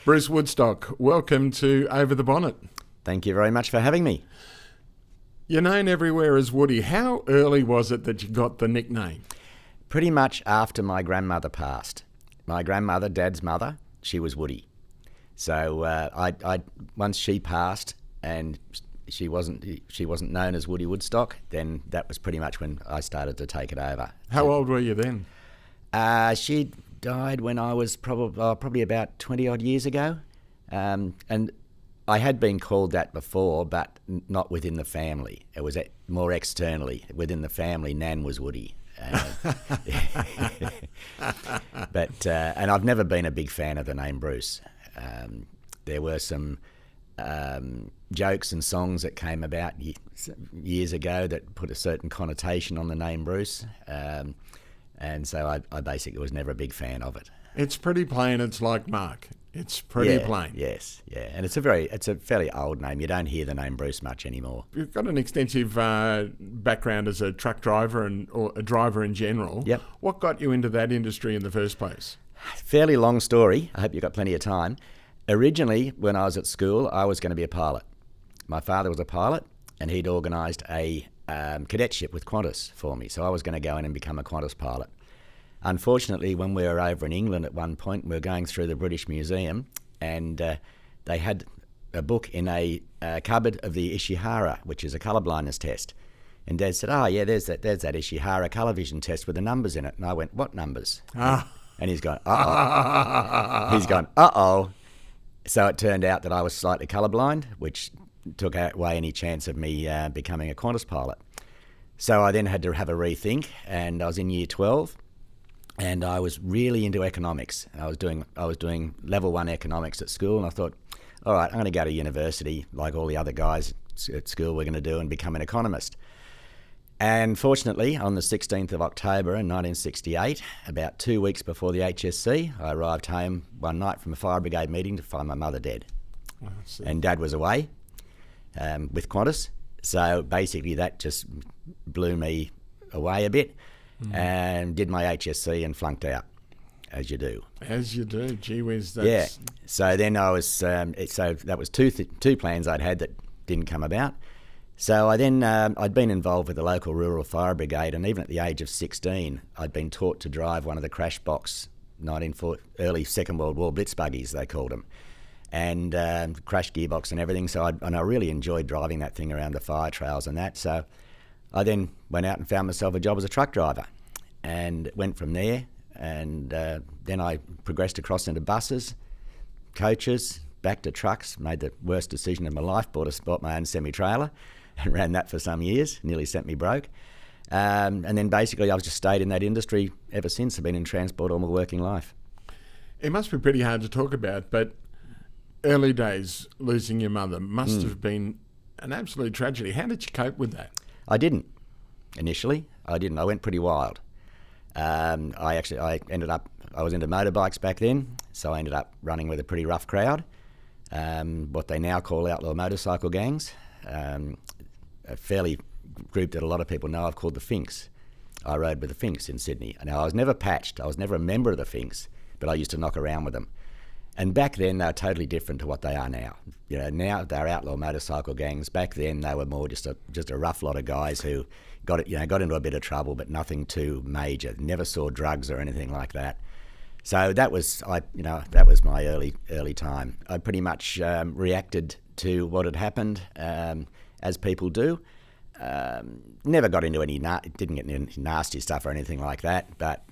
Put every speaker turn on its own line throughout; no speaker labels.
Bruce Woodstock, welcome to Over the Bonnet.
Thank you very much for having me.
You're known everywhere as Woody. How early was it that you got the nickname?
Pretty much after my grandmother passed. My grandmother, Dad's mother, she was Woody. So I once she passed and she wasn't known as Woody Woodstock, then that was pretty much when I started to take it over.
How old were you then?
She died when I was probably about 20 odd years ago, and I had been called that before, but not within the family. It was more externally within the family. Nan was Woody. But and I've never been a big fan of the name Bruce. There were some jokes and songs that came about years ago that put a certain connotation on the name Bruce, and so I basically was never a big fan of it.
It's pretty plain. It's like Mark. It's pretty plain.
Yes, yeah, and it's a fairly old name. You don't hear the name Bruce much anymore.
You've got an extensive background as a truck driver or a driver in general.
Yep.
What got you into that industry in the first place?
Fairly long story. I hope you've got plenty of time. Originally, when I was at school, I was going to be a pilot. My father was a pilot, and he'd organised a cadetship with Qantas for me, so I was going to go in and become a Qantas pilot. Unfortunately, when we were over in England at one point, we were going through the British Museum, and they had a book in a cupboard of the Ishihara, which is a colour blindness test. And Dad said, "Oh yeah, there's that Ishihara colour vision test with the numbers in it." And I went, "What numbers?" And he's gone, "Uh-oh." He's gone, "Uh-oh." So it turned out that I was slightly colourblind, which took away any chance of me becoming a Qantas pilot. So I then had to have a rethink, and I was in year 12. And I was really into economics. I was doing level 1 economics at school, and I thought, all right, I'm going to go to university like all the other guys at school we're going to do and become an economist. And fortunately, on the 16th of October in 1968, about 2 weeks before the HSC, I arrived home one night from a fire brigade meeting to find my mother dead. And Dad was away with Qantas. So basically that just blew me away a bit. And did my HSC and flunked out, as you do.
As you do, gee whiz. That's...
Yeah. So then I was. So that was two plans I'd had that didn't come about. So I'd been involved with the local rural fire brigade, and even at the age of 16, I'd been taught to drive one of the crash box early Second World War blitz buggies, they called them, and crash gearbox and everything. So I really enjoyed driving that thing around the fire trails and that. So I then went out and found myself a job as a truck driver and went from there, and then I progressed across into buses, coaches, back to trucks, made the worst decision of my life, bought my own semi-trailer and ran that for some years, nearly sent me broke. And then basically I've just stayed in that industry ever since. I've been in transport all my working life.
It must be pretty hard to talk about, but early days, losing your mother must have been an absolute tragedy. How did you cope with that?
I didn't. Initially, I didn't. I went pretty wild. I was into motorbikes back then, so I ended up running with a pretty rough crowd, what they now call outlaw motorcycle gangs, a fairly group that a lot of people know of called the Finks. I rode with the Finks in Sydney. Now, I was never patched. I was never a member of the Finks, but I used to knock around with them. And back then, they were totally different to what they are now. You know, now they're outlaw motorcycle gangs. Back then, they were more just a rough lot of guys who got into a bit of trouble, but nothing too major. Never saw drugs or anything like that. So that was my early time. I pretty much reacted to what had happened, as people do. Never got into didn't get into nasty stuff or anything like that. But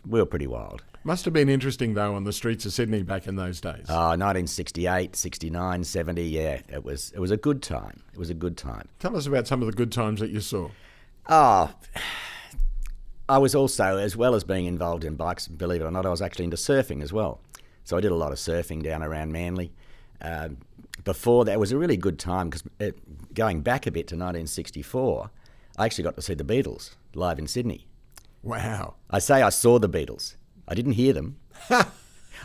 we were pretty wild.
Must have been interesting, though, on the streets of Sydney back in those days.
1968, 69, 70, yeah. It was a good time. It was a good time.
Tell us about some of the good times that you saw.
I was also, as well as being involved in bikes, believe it or not, I was actually into surfing as well. So I did a lot of surfing down around Manly. Before that, it was a really good time because going back a bit to 1964, I actually got to see the Beatles live in Sydney.
Wow.
I say I saw the Beatles. I didn't hear them.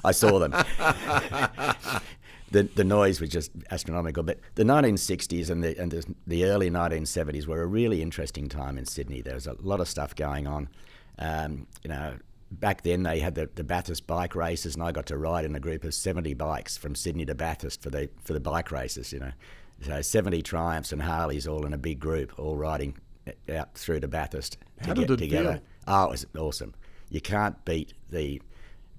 I saw them. The noise was just astronomical. But the 1960s and the early 1970s were a really interesting time in Sydney. There was a lot of stuff going on. back then they had the Bathurst bike races, and I got to ride in a group of 70 bikes from Sydney to Bathurst for the bike races. So 70 Triumphs and Harleys all in a big group, all riding out through to Bathurst to get together.
Feel?
Oh, it was awesome. You can't beat the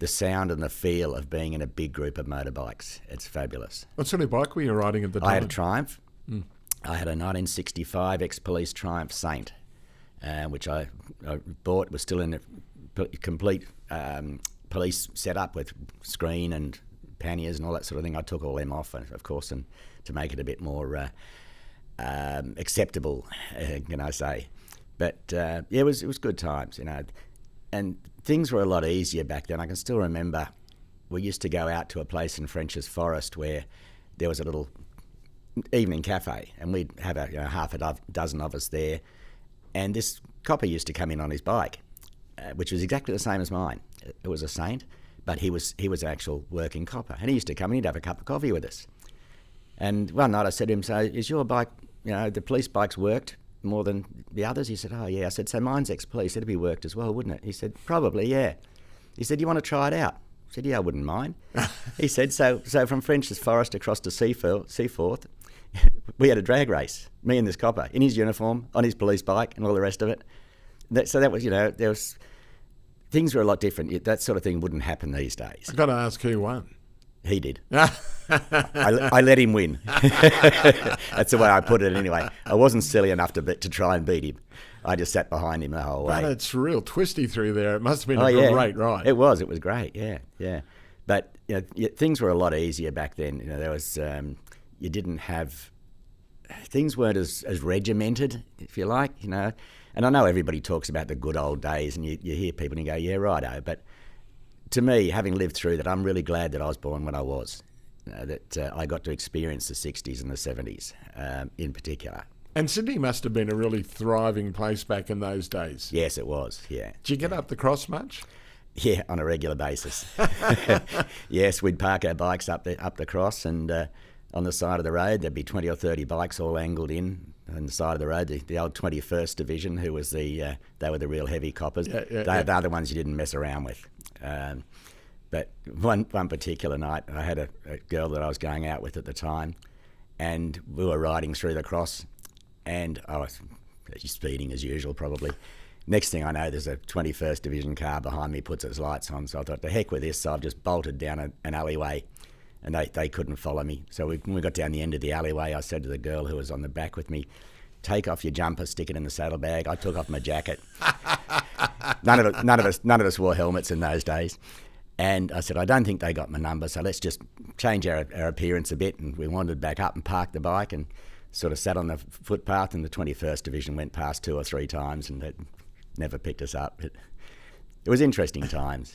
sound and the feel of being in a big group of motorbikes. It's fabulous.
What sort of bike were you riding at the time?
I had a Triumph. I had a 1965 ex-police Triumph Saint, which I bought. Was still in a complete police setup with screen and panniers and all that sort of thing. I took all them off, of course, and to make it a bit more acceptable, can I say? But it was good times, and things were a lot easier back then. I can still remember we used to go out to a place in French's Forest where there was a little evening cafe, and we'd have half a dozen of us there, and this copper used to come in on his bike, which was exactly the same as mine. It was a Saint, but he was an actual working copper, and he used to come in, he'd have a cup of coffee with us. And one night I said to him, "So is your bike, the police bike's worked more than the others?" He said, "Oh yeah." I said, "So mine's ex-police, it'd be worked as well, wouldn't it?" He said, "Probably, yeah." He said, "You want to try it out?" I said, "Yeah, I wouldn't mind." He said, so from French's Forest across to Seaforth, we had a drag race, me and this copper, in his uniform, on his police bike and all the rest of it. So that was, there was, things were a lot different. That sort of thing wouldn't happen these days.
I've got to ask who won.
He did. I let him win. That's the way I put it anyway. I wasn't silly enough to try and beat him. I just sat behind him the whole way.
But it's real twisty through there. It must have been a great ride.
It was great, yeah. But things were a lot easier back then. There was, you didn't have, things weren't as regimented, if you like, And I know everybody talks about the good old days, and you hear people and you go, yeah, righto. But to me, having lived through that, I'm really glad that I was born when I was, that I got to experience the 60s and the 70s in particular.
And Sydney must have been a really thriving place back in those days.
Yes, it was, yeah.
Did you get up the cross much?
Yeah, on a regular basis. Yes, we'd park our bikes up the cross, and on the side of the road there'd be 20 or 30 bikes all angled in on the side of the road. The old 21st Division, who was they were the real heavy coppers. They're the ones you didn't mess around with. But one particular night, I had a girl that I was going out with at the time, and we were riding through the cross, and I was speeding as usual probably. Next thing I know, there's a 21st Division car behind me, puts its lights on, so I thought, the heck with this, so I've just bolted down an alleyway, and they couldn't follow me. So when we got down the end of the alleyway, I said to the girl who was on the back with me, "Take off your jumper, stick it in the saddlebag." I took off my jacket. None of us wore helmets in those days. And I said, "I don't think they got my number, so let's just change our appearance a bit." And we wandered back up and parked the bike and sort of sat on the footpath, and the 21st Division went past 2 or 3 times, and it never picked us up. It was interesting times.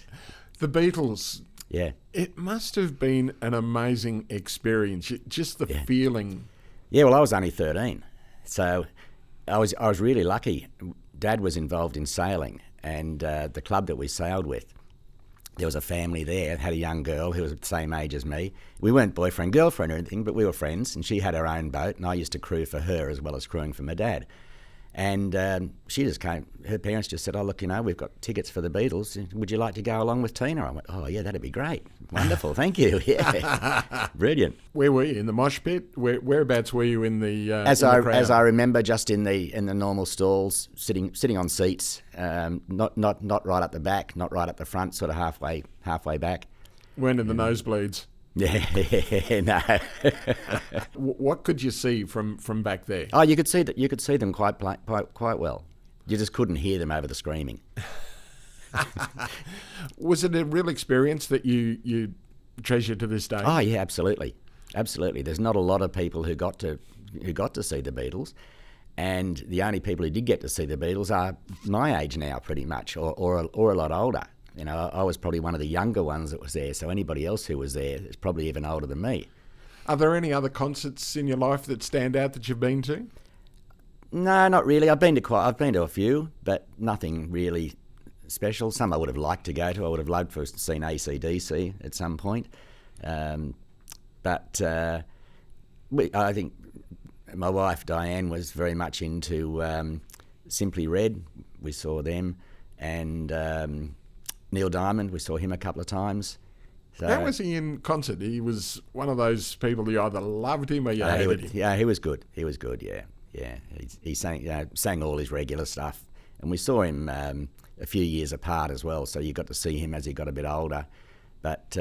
The Beatles.
Yeah.
It must have been an amazing experience, just the feeling.
Yeah, well, I was only 13, so I was really lucky. Dad was involved in sailing, and the club that we sailed with, there was a family there, had a young girl who was the same age as me. We weren't boyfriend, girlfriend or anything, but we were friends, and she had her own boat, and I used to crew for her as well as crewing for my dad. And she just came, her parents just said, "Oh, look, we've got tickets for the Beatles. Would you like to go along with Tina?" I went, "Oh, yeah, that'd be great. Wonderful, thank you." Yeah, brilliant.
Where were you? In the mosh pit? Whereabouts were you in the
as I remember, just in the normal stalls, sitting on seats, not right up the back, not right up the front, sort of halfway back.
Weren't in the nosebleeds.
Yeah, no.
What could you see from back there?
Oh, you could see that. You could see them quite well. You just couldn't hear them over the screaming.
Was it a real experience that you treasure to this day?
Oh yeah, absolutely. There's not a lot of people who got to see the Beatles, and the only people who did get to see the Beatles are my age now, pretty much, or a lot older. I was probably one of the younger ones that was there, so anybody else who was there is probably even older than me.
Are there any other concerts in your life that stand out that you've been to?
No, not really. I've been to a few, but nothing really special. Some I would have liked to go to. I would have loved to have seen AC/DC at some point. But I think my wife Diane was very much into Simply Red. We saw them, and Neil Diamond, we saw him a couple of times. So,
How was he in concert? He was one of those people you either loved him or you hated him.
Yeah, he was good. He was good. Yeah. He sang all his regular stuff, and we saw him a few years apart as well. So you got to see him as he got a bit older. But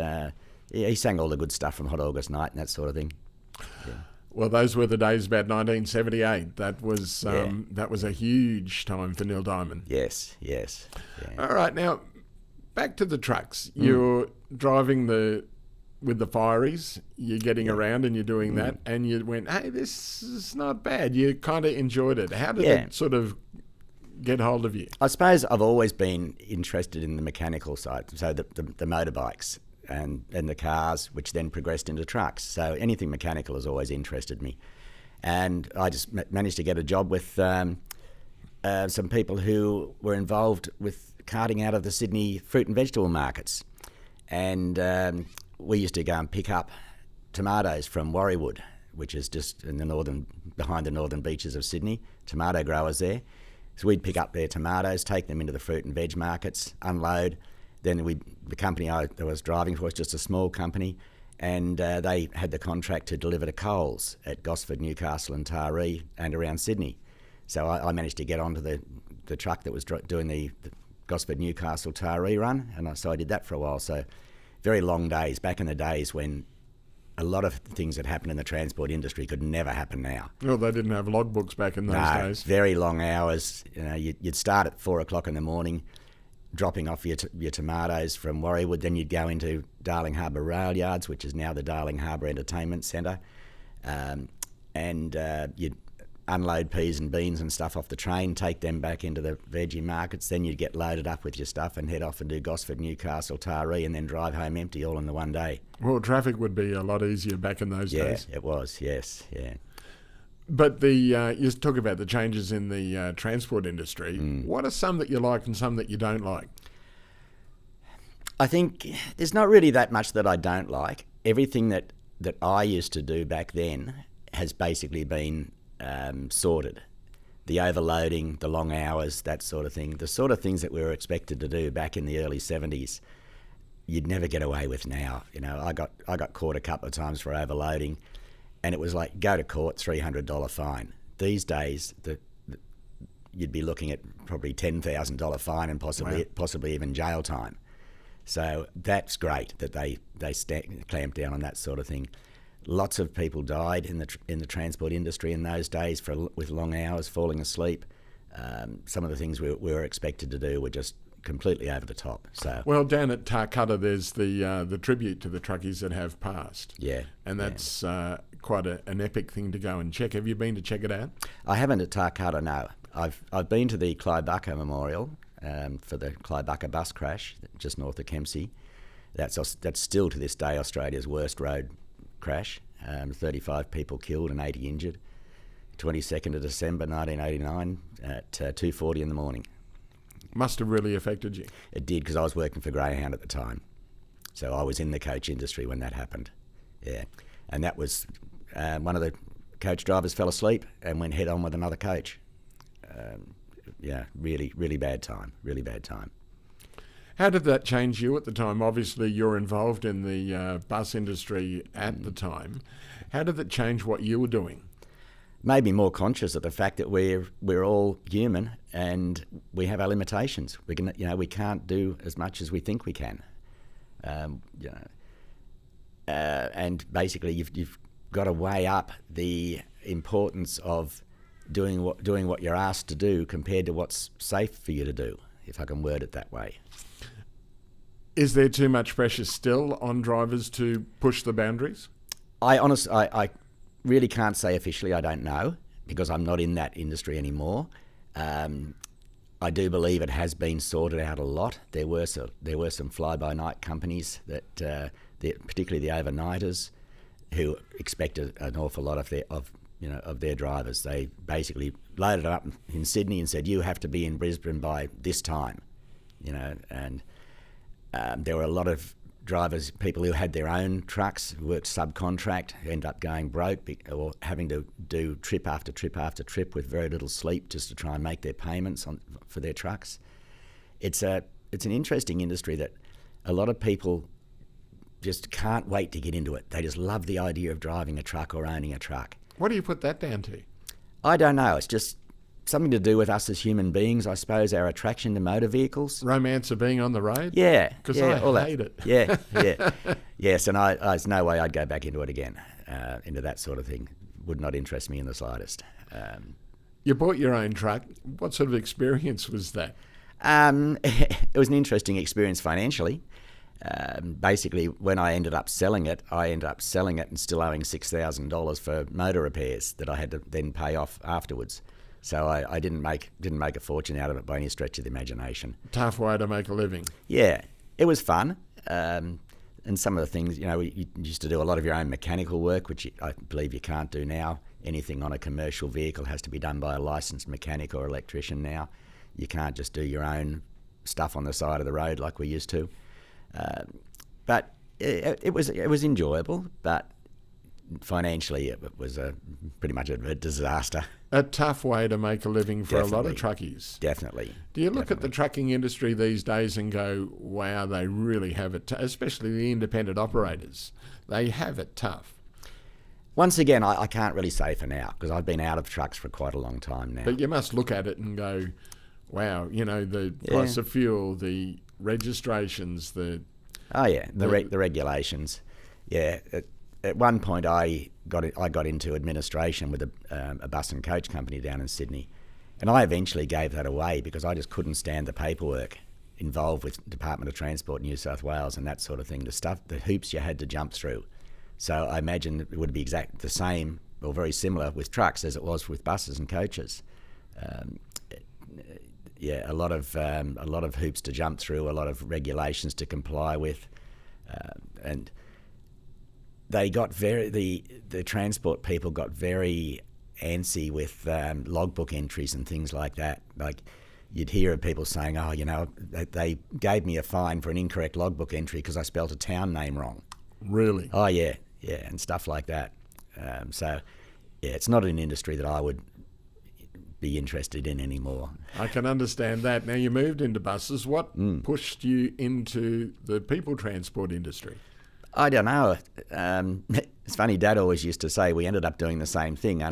he sang all the good stuff from Hot August Night and that sort of thing. Yeah.
Well, those were the days about 1978. That was a huge time for Neil Diamond.
Yes. Yeah.
All right, now back to the trucks. You're driving with the fireys. You're getting around and you're doing that, and you went, "Hey, this is not bad." You kind of enjoyed it. How did it sort of get hold of you?
I suppose I've always been interested in the mechanical side, so the motorbikes. And the cars, which then progressed into trucks. So anything mechanical has always interested me. And I just managed to get a job with some people who were involved with carting out of the Sydney fruit and vegetable markets. And we used to go and pick up tomatoes from Warriewood, which is just in behind the northern beaches of Sydney, tomato growers there. So we'd pick up their tomatoes, take them into the fruit and veg markets, unload. Then the company I was driving for was just a small company, and they had the contract to deliver to Coles at Gosford, Newcastle and Taree and around Sydney. So I managed to get onto the truck that was doing the Gosford, Newcastle, Taree run, and so I did that for a while. So very long days, back in the days when a lot of things that happened in the transport industry could never happen now.
Well, they didn't have logbooks back in those days.
Very long hours. You'd start at 4 o'clock in the morning, dropping off your tomatoes from Warriewood. Then you'd go into Darling Harbour Rail Yards, which is now the Darling Harbour Entertainment Centre, and you'd unload peas and beans and stuff off the train, take them back into the veggie markets. Then you'd get loaded up with your stuff and head off and do Gosford, Newcastle, Taree, and then drive home empty all in the one day.
Well, traffic would be a lot easier back in those days.
Yeah, it was, yes, yeah.
But you talk about the changes in the transport industry. What are some that you like and some that you don't like?
I think there's not really that much that I don't like. Everything that I used to do back then has basically been sorted. The overloading, the long hours, that sort of thing. The sort of things that we were expected to do back in the early 70s, you'd never get away with now. I got caught a couple of times for overloading. And it was like, go to court, $300 fine. These days, you'd be looking at probably $10,000 fine and possibly even jail time. So that's great that they clamp down on that sort of thing. Lots of people died in the transport industry in those days with long hours, falling asleep. Some of the things we were expected to do were just completely over the top. So
well, down at Tarcutta, there's the tribute to the truckies that have passed.
Yeah,
and that's quite an epic thing to go and check. Have you been to check it out?
I haven't at Tarcutta, no. I've been to the Clyde Memorial for the Clyde bus crash just north of Kempsey. That's still to this day Australia's worst road crash. 35 people killed and 80 injured. 22nd of December 1989 at 2:40 in the morning.
Must have really affected you.
It did, because I was working for Greyhound at the time. So I was in the coach industry when that happened. Yeah. And that was one of the coach drivers fell asleep and went head on with another coach. Really, really bad time. Really bad time.
How did that change you at the time? Obviously, you're involved in the bus industry at the time. How did it change what you were doing?
Made me more conscious of the fact that we're all human and we have our limitations. We can't do as much as we think we can. And basically, you've got to weigh up the importance of doing what you're asked to do compared to what's safe for you to do, if I can word it that way.
Is there too much pressure still on drivers to push the boundaries?
I really can't say officially. I don't know, because I'm not in that industry anymore. I do believe it has been sorted out a lot. There were some fly-by-night companies that, particularly the overnighters, who expected an awful lot of their drivers. They basically loaded up in Sydney and said, "You have to be in Brisbane by this time," and there were a lot of drivers, people who had their own trucks, worked subcontract, end up going broke or having to do trip after trip after trip with very little sleep just to try and make their payments for their trucks. It's a it's an interesting industry that a lot of people just can't wait to get into it. They just love the idea of driving a truck or owning a truck.
What do you put that down to?
I don't know. It's just something to do with us as human beings, I suppose, our attraction to motor vehicles.
Romance of being on the road?
Yeah.
Because
all
I hate it.
Yeah, yeah. Yes, and there's no way I'd go back into it again, into that sort of thing. Would not interest me in the slightest.
You bought your own truck. What sort of experience was that?
It was an interesting experience financially. Basically, when I ended up selling it and still owing $6,000 for motor repairs that I had to then pay off afterwards. So I didn't make a fortune out of it by any stretch of the imagination.
Tough way to make a living.
Yeah, it was fun. And some of the things, you used to do a lot of your own mechanical work, which I believe you can't do now. Anything on a commercial vehicle has to be done by a licensed mechanic or electrician now. You can't just do your own stuff on the side of the road like we used to. But it was enjoyable, but financially it was pretty much a disaster.
A tough way to make a living for
Definitely.
a lot of truckies.
Definitely.
Do you look at the trucking industry these days and go, wow, they really have it, especially the independent operators. They have it tough.
Once again, I can't really say for now because I've been out of trucks for quite a long time now.
But you must look at it and go, wow, the price of fuel, the registrations, the
regulations. Yeah, at one point I got into administration with a bus and coach company down in Sydney, and I eventually gave that away because I just couldn't stand the paperwork involved with Department of Transport New South Wales and that sort of thing. The hoops you had to jump through. So I imagine it would be exactly the same or very similar with trucks as it was with buses and coaches. A lot of hoops to jump through, a lot of regulations to comply with, and they got the transport people got very antsy with logbook entries and things like that. Like you'd hear of people saying, they gave me a fine for an incorrect logbook entry because I spelt a town name wrong.
Really?
Oh yeah, and stuff like that. It's not an industry that I would be interested in anymore.
I can understand that. Now you moved into buses. What pushed you into the people transport industry?
I don't know. It's funny. Dad always used to say we ended up doing the same thing.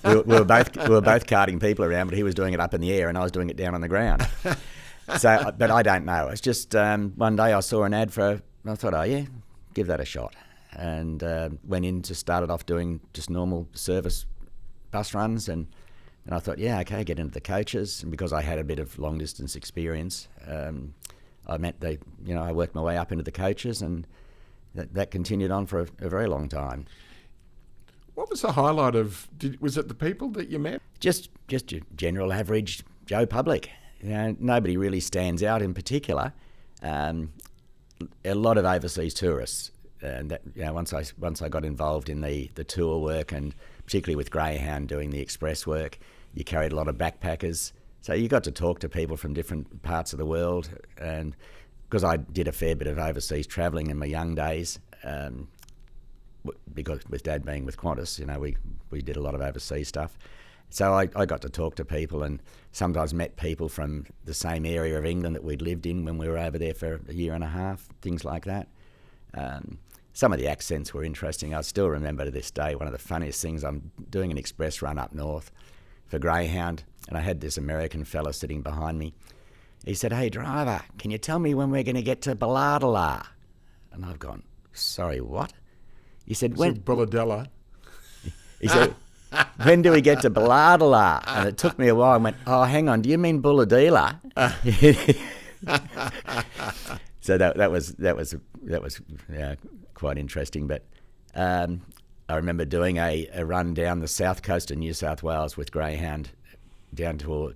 we were both carting people around, but he was doing it up in the air and I was doing it down on the ground. So, but I don't know. It's just one day I saw an ad I thought, oh yeah, give that a shot, and went in to started off doing just normal service bus runs and I thought, yeah, okay, get into the coaches. And because I had a bit of long distance experience, I worked my way up into the coaches, and that continued on for a very long time.
What was the highlight was it the people that you met?
Just your general average Joe public. Nobody really stands out in particular. A lot of overseas tourists. And that, once I got involved in the tour work, and particularly with Greyhound doing the express work, you carried a lot of backpackers. So you got to talk to people from different parts of the world. And because I did a fair bit of overseas travelling in my young days, because with Dad being with Qantas, we did a lot of overseas stuff. So I got to talk to people and sometimes met people from the same area of England that we'd lived in when we were over there for a year and a half, things like that. Some of the accents were interesting. I still remember to this day one of the funniest things. I'm doing an express run up north for Greyhound, and I had this American fella sitting behind me. He said, "Hey driver, can you tell me when we're going to get to Balladala?" And I've gone, "Sorry, what?" He said, "When?"
Bulladella.
He said, "When do we get to Balladala?" And it took me a while. I went, "Oh, hang on, do you mean Bulladila?" So that was quite interesting. But I remember doing a run down the south coast of New South Wales with Greyhound down to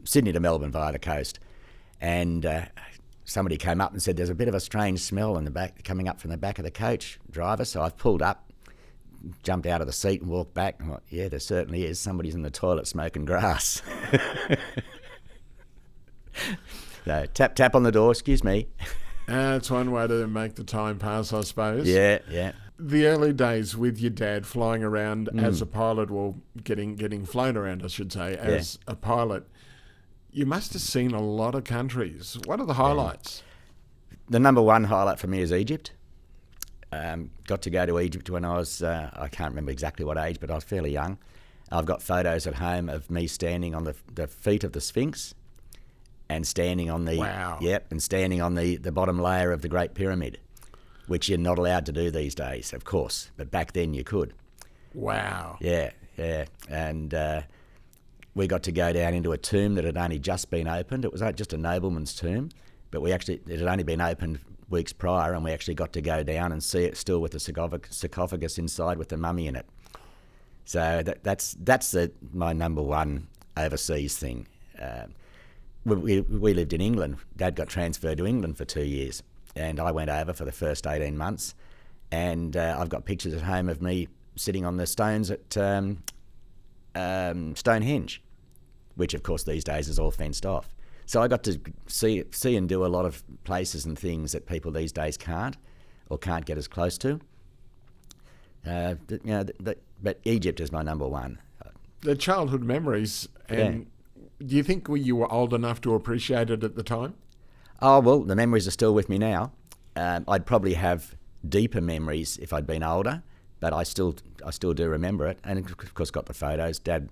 Sydney to Melbourne via the coast, and somebody came up and said, "There's a bit of a strange smell in the back coming up from the back of the coach, driver." So I've pulled up, jumped out of the seat and walked back, and thought, yeah, there certainly is. Somebody's in the toilet smoking grass. So tap on the door, excuse me.
It's one way to make the time pass, I suppose.
Yeah.
The early days with your dad flying around as a pilot, getting flown around, I should say, as a pilot, You must have seen a lot of countries. What are the highlights?
The number one highlight for me is Egypt. Got to go to Egypt when I was, I can't remember exactly what age, but I was fairly young. I've got photos at home of me standing on the feet of the Sphinx and standing on the and standing on the bottom layer of the Great Pyramid, which you're not allowed to do these days, of course, but back then you could.
Wow.
Yeah. And we got to go down into a tomb that had only just been opened. It was just a nobleman's tomb, but it had only been opened weeks prior, and we actually got to go down and see it still with the sarcophagus inside with the mummy in it. So that's my number one overseas thing. We lived in England. Dad got transferred to England for 2 years, and I went over for the first 18 months, and I've got pictures at home of me sitting on the stones at Stonehenge, which of course these days is all fenced off. So I got to see and do a lot of places and things that people these days can't get as close to. But Egypt is my number one.
The childhood memories, and do you think you were old enough to appreciate it at the time?
Oh, well, the memories are still with me now. I'd probably have deeper memories if I'd been older, but I still do remember it, and of course got the photos. Dad,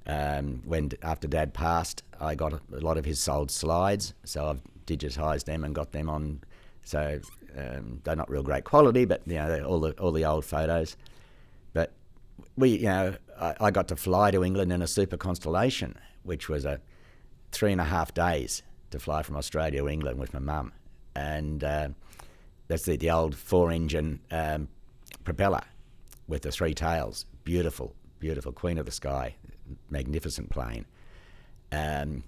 after Dad passed, I got a lot of his sold slides, so I've digitised them and got them on. So they're not real great quality, but they're all the old photos. But I got to fly to England in a Super Constellation, which was 3.5 days to fly from Australia to England with my mum, and that's the old 4-engine propeller with the 3 tails. Beautiful Queen of the Sky, magnificent plane. I've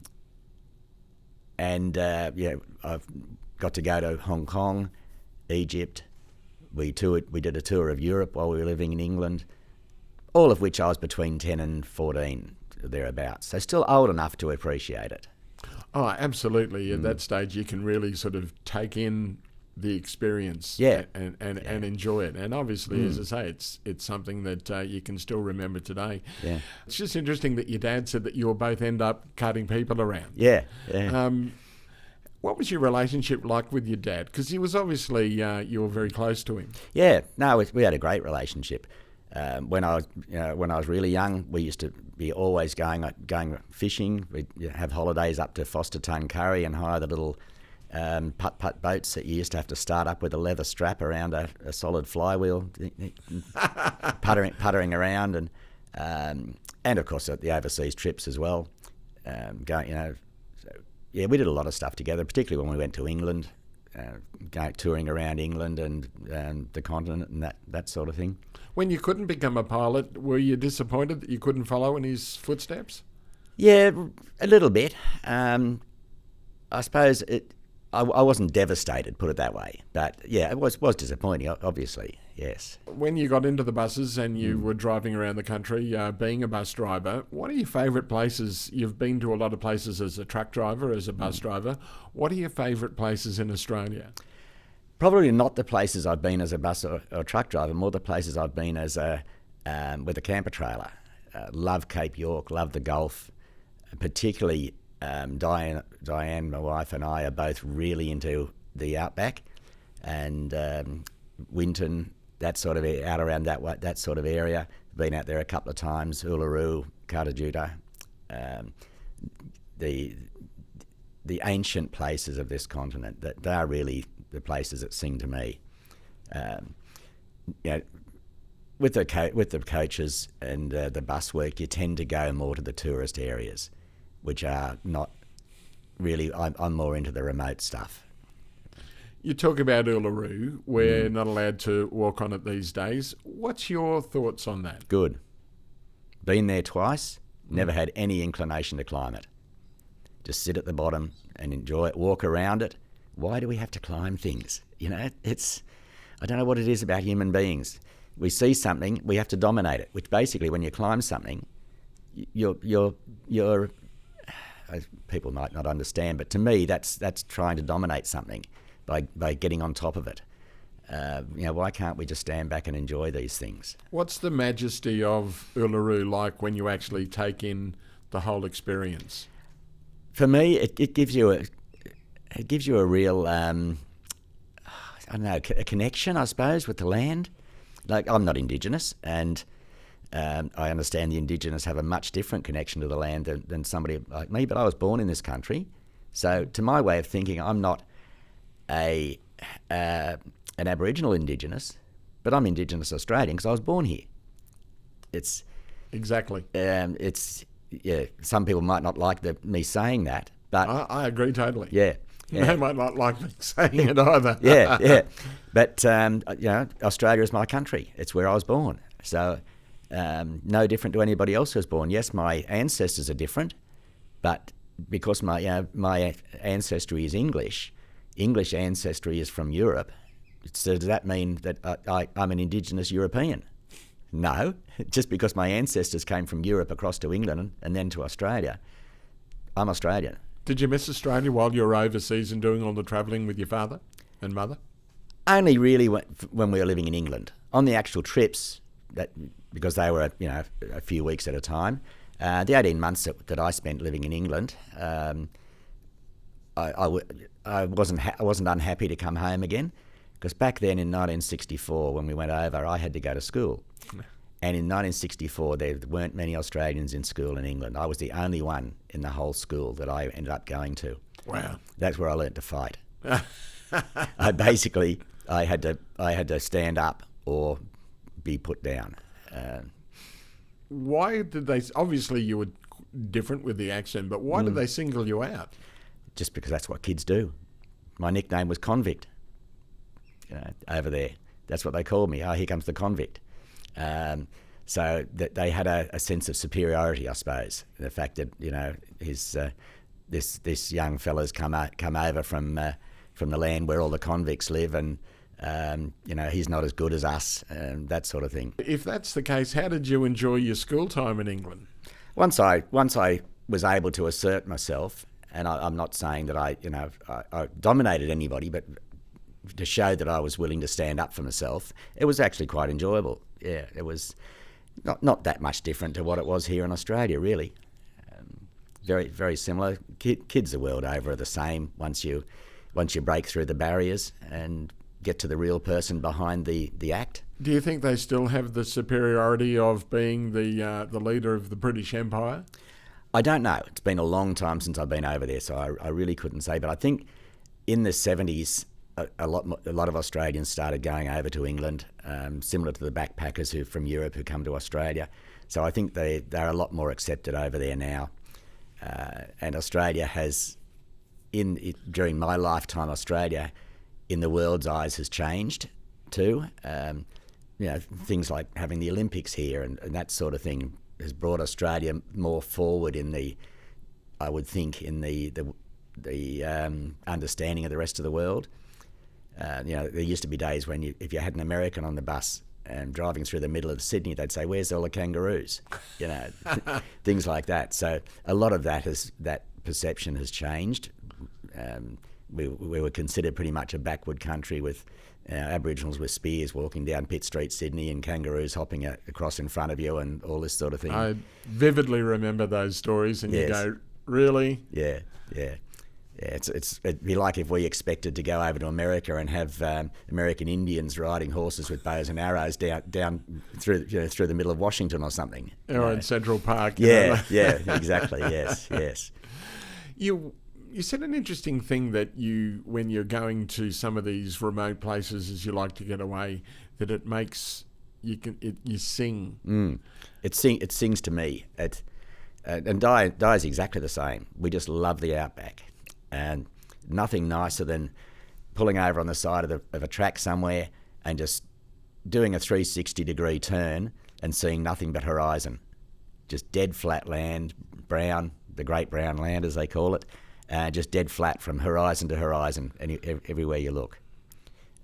got to go to Hong Kong, Egypt. We did a tour of Europe while we were living in England, all of which I was between 10 and 14, thereabouts. So still old enough to appreciate it.
Oh, absolutely. At that stage, you can really sort of take in the experience and enjoy it. And obviously, as I say, it's something that you can still remember today. Yeah. It's just interesting that your dad said that you'll both end up carting people around.
Yeah.
What was your relationship like with your dad? Because he was obviously, you were very close to him.
Yeah, no, we had a great relationship. When I was really young, we used to be always going fishing. We'd have holidays up to Foster Tongue Curry and hire the little putt-putt boats that you used to have to start up with a leather strap around a solid flywheel, puttering around, and of course the overseas trips as well. We did a lot of stuff together, particularly when we went to England, touring around England and the continent and that sort of thing.
When you couldn't become a pilot, were you disappointed that you couldn't follow in his footsteps?
Yeah, a little bit. I suppose I wasn't devastated, put it that way. But yeah, it was disappointing, obviously, yes.
When you got into the buses and you were driving around the country, being a bus driver, what are your favourite places? You've been to a lot of places as a truck driver, as a bus driver. What are your favourite places in Australia?
Probably not the places I've been as a bus or truck driver, more the places I've been as with a camper trailer. Love Cape York, love the Gulf, particularly Diane, my wife, and I are both really into the Outback and Winton, that sort of out around that sort of area. Been out there a couple of times, Uluru, Cartajuta, the ancient places of this continent. That they are really the places that sing to me. With the coaches and the bus work, you tend to go more to the tourist areas, which are not really. I'm more into the remote stuff.
You talk about Uluru. We're not allowed to walk on it these days. What's your thoughts on that?
Good. Been there twice. Never had any inclination to climb it. Just sit at the bottom and enjoy it. Walk around it. Why do we have to climb things? I don't know what it is about human beings. We see something, we have to dominate it. Which basically, when you climb something, you're people might not understand, but to me, that's trying to dominate something by getting on top of it. Why can't we just stand back and enjoy these things?
What's the majesty of Uluru like when you actually take in the whole experience?
For me, it gives you a real I don't know, a connection, I suppose, with the land. Like, I'm not Indigenous, and I understand the Indigenous have a much different connection to the land than somebody like me, but I was born in this country. So to my way of thinking, I'm not an Aboriginal Indigenous, but I'm Indigenous Australian because I was born here. It's
exactly.
Some people might not like me saying that, but
I agree totally.
Yeah.
They might not like me saying it either.
yeah. But Australia is my country. It's where I was born. So no different to anybody else who was born. Yes, my ancestors are different, but because my ancestry is English ancestry is from Europe. So does that mean that I'm an Indigenous European? No, just because my ancestors came from Europe across to England and then to Australia, I'm Australian.
Did you miss Australia while you were overseas and doing all the travelling with your father and mother?
Only really when we were living in England. On the actual trips, because they were a few weeks at a time, the 18 months that I spent living in England, I wasn't unhappy to come home again, because back then in 1964 when we went over, I had to go to school. And in 1964, there weren't many Australians in school in England. I was the only one in the whole school that I ended up going to.
Wow.
That's where I learnt to fight. I had to stand up or be put down.
Why did they? Obviously, you were different with the accent, but why did they single you out?
Just because that's what kids do. My nickname was Convict. Over there, that's what they called me. Oh, here comes the convict. So that they had a sense of superiority, I suppose. The fact that this young fella's come over from the land where all the convicts live, and he's not as good as us, and that sort of thing.
If that's the case, how did you enjoy your school time in England?
Once I was able to assert myself, and I'm not saying that I dominated anybody, but to show that I was willing to stand up for myself, it was actually quite enjoyable. Yeah, it was not that much different to what it was here in Australia, really. Very, very similar. Kids the world over are the same once you break through the barriers and get to the real person behind the act.
Do you think they still have the superiority of being the leader of the British Empire?
I don't know. It's been a long time since I've been over there, so I really couldn't say. But I think in the 70s, a lot of Australians started going over to England, similar to the backpackers from Europe who come to Australia. So I think they're a lot more accepted over there now. And Australia has, during my lifetime, Australia, in the world's eyes, has changed too. Things like having the Olympics here and that sort of thing has brought Australia more forward in the understanding of the rest of the world. There used to be days when if you had an American on the bus and driving through the middle of Sydney, they'd say, "Where's all the kangaroos?" Things like that. So a lot of that perception has changed. We were considered pretty much a backward country with Aboriginals with spears walking down Pitt Street, Sydney, and kangaroos hopping across in front of you and all this sort of thing.
I vividly remember those stories, and
yes.
You go, "Really?"
Yeah. It'd be like if we expected to go over to America and have American Indians riding horses with bows and arrows down through the middle of Washington or something.
Or in Central Park.
Yeah, exactly. Yes.
You said an interesting thing that when you're going to some of these remote places, as you like to get away, that it makes you sing.
It sings to me. And Di's exactly the same. We just love the Outback. And nothing nicer than pulling over on the side of a track somewhere and just doing a 360-degree turn and seeing nothing but horizon. Just dead flat land, brown, the Great Brown Land as they call it, just dead flat from horizon to horizon, and everywhere you look.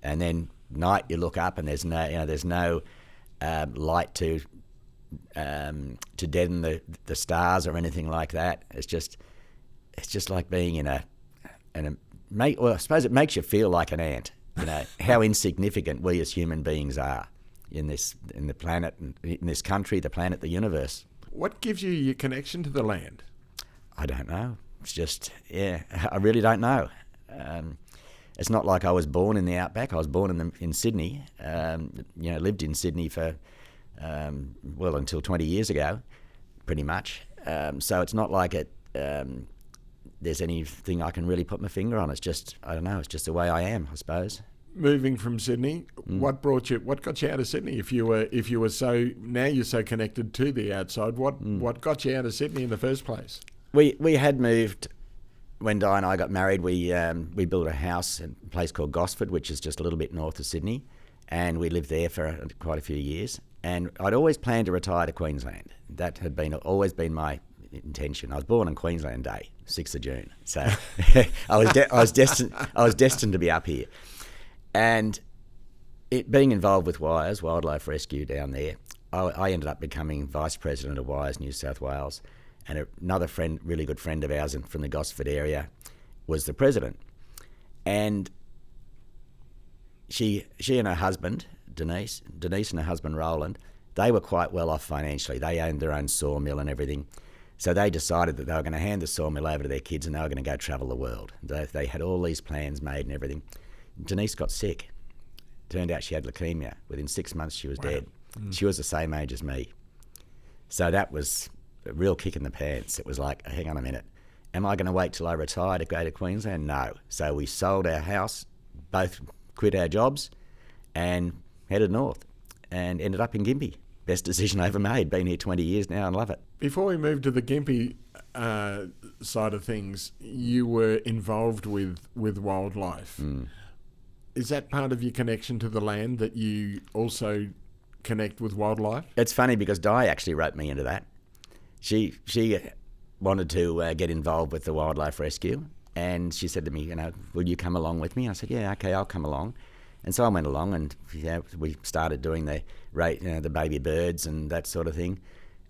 And then night you look up and there's no light to deaden the stars or anything like that. It's just like being I suppose it makes you feel like an ant. How insignificant we as human beings are in the planet, in this country, the planet, the universe.
What gives you your connection to the land?
I don't know. It's just, I really don't know. It's not like I was born in the Outback. I was born in Sydney. Lived in Sydney for until 20 years ago, pretty much. So it's not like there's anything I can really put my finger on. It's just, I don't know. It's just the way I am, I suppose.
Moving from Sydney, what got you out of Sydney? If you were so, now you're so connected to the outside, what got you out of Sydney in the first place?
We had moved when Di and I got married. We built a house in a place called Gosford, which is just a little bit north of Sydney, and we lived there for quite a few years. And I'd always planned to retire to Queensland. That had always been my intention. I was born on Queensland Day, 6th of June, so I was destined to be up here. And being involved with WIRES, Wildlife Rescue down there, I ended up becoming Vice President of WIRES New South Wales, and another really good friend of ours from the Gosford area was the president. And she and her husband, Denise and her husband Roland, they were quite well off financially. They owned their own sawmill and everything. So they decided that they were going to hand the sawmill over to their kids and they were going to go travel the world. They had all these plans made and everything. Denise got sick. Turned out she had leukemia. Within 6 months, she was dead. She was the same age as me. So that was a real kick in the pants. It was like, hang on a minute. Am I going to wait till I retire to go to Queensland? No. So we sold our house, both quit our jobs, and headed north and ended up in Gympie. Best decision I ever made. Been here 20 years now and love it.
Before we move to the Gympie side of things, you were involved with wildlife. Is that part of your connection to the land, that you also connect with wildlife?
It's funny because Di actually wrote me into that. She wanted to get involved with the wildlife rescue, and she said to me, will you come along with me? I said, yeah, okay, I'll come along. And so I went along, and we started doing the baby birds and that sort of thing.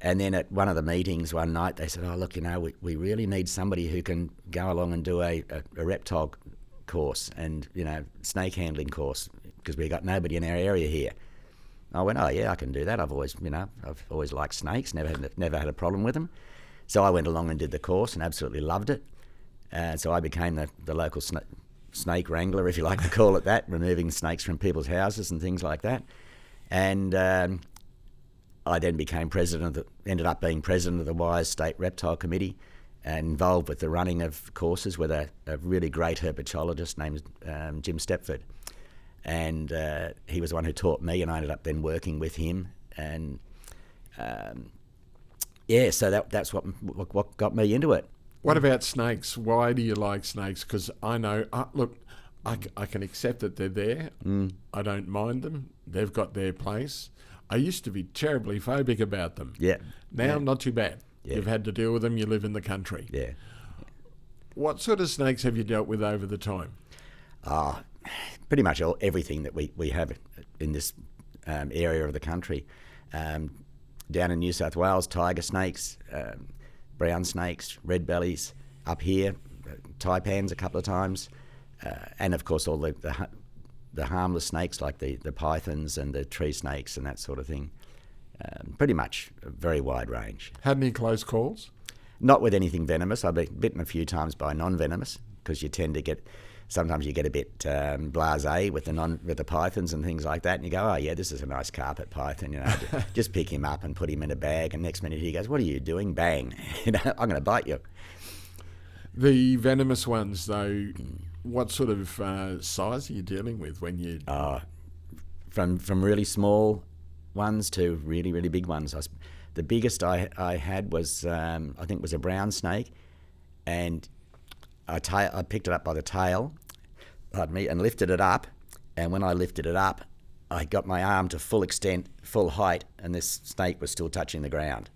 And then at one of the meetings one night, they said, oh, look, we really need somebody who can go along and do a reptile course and, snake handling course, because we got nobody in our area here. I went, oh, yeah, I can do that. I've always liked snakes, never had a problem with them. So I went along and did the course and absolutely loved it. So I became the local snake wrangler, if you like to call it that, removing snakes from people's houses and things like that. And I then ended up being president of the WIRES State Reptile Committee, and involved with the running of courses with a really great herpetologist named Jim Stepford. And he was the one who taught me, and I ended up then working with him. And so that's what got me into it.
What about snakes? Why do you like snakes? Because I know, I can accept that they're there. I don't mind them. They've got their place. I used to be terribly phobic about them.
Yeah.
Now, not too bad.
Yeah.
You've had to deal with them. You live in the country.
Yeah.
What sort of snakes have you dealt with over the time?
Pretty much everything that we have in this area of the country. Down in New South Wales, tiger snakes, brown snakes, red bellies. Up here, taipans a couple of times, and of course all the harmless snakes like the pythons and the tree snakes and that sort of thing. Pretty much a very wide range.
Had any close calls?
Not with anything venomous. I've been bitten a few times by non-venomous, because you tend to sometimes you get a bit blasé with the pythons and things like that, and you go, oh yeah, this is a nice carpet python, just pick him up and put him in a bag, and next minute he goes, what are you doing? Bang, I'm going to bite you. The
venomous ones, though, what sort of size are you dealing with when you?
From really small ones to really, really big ones. The biggest I had was I think was a brown snake, and I picked it up by the tail, and lifted it up. And when I lifted it up, I got my arm to full extent, full height, and this snake was still touching the ground,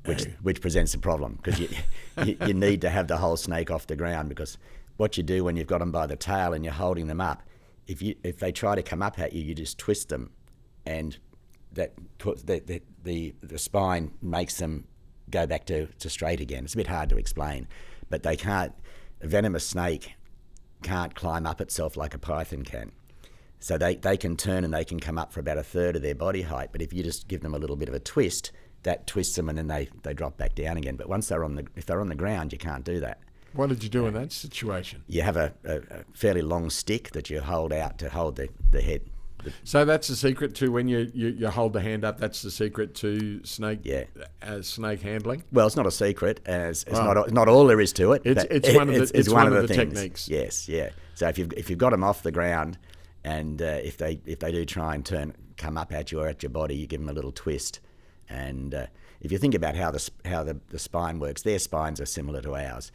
which presents a problem, because you need to have the whole snake off the ground, because what you do when you've got them by the tail and you're holding them up, if they try to come up at you, you just twist them, and the spine makes them go back to straight again. It's a bit hard to explain, but they can't. A venomous snake can't climb up itself like a python can. So they can turn and they can come up for about a third of their body height. But if you just give them a little bit of a twist, that twists them and then they drop back down again. But once if they're on the ground, you can't do that.
What did you do in that situation?
You have a fairly long stick that you hold out to hold the head.
So that's the secret to when you hold the hand up. That's the secret to snake handling.
Well, it's not a secret. It's not all there is to it.
It's one of the techniques.
Yes, yeah. So if you've got them off the ground, and if they do try and come up at you or at your body, you give them a little twist. And if you think about how the spine works, their spines are similar to ours.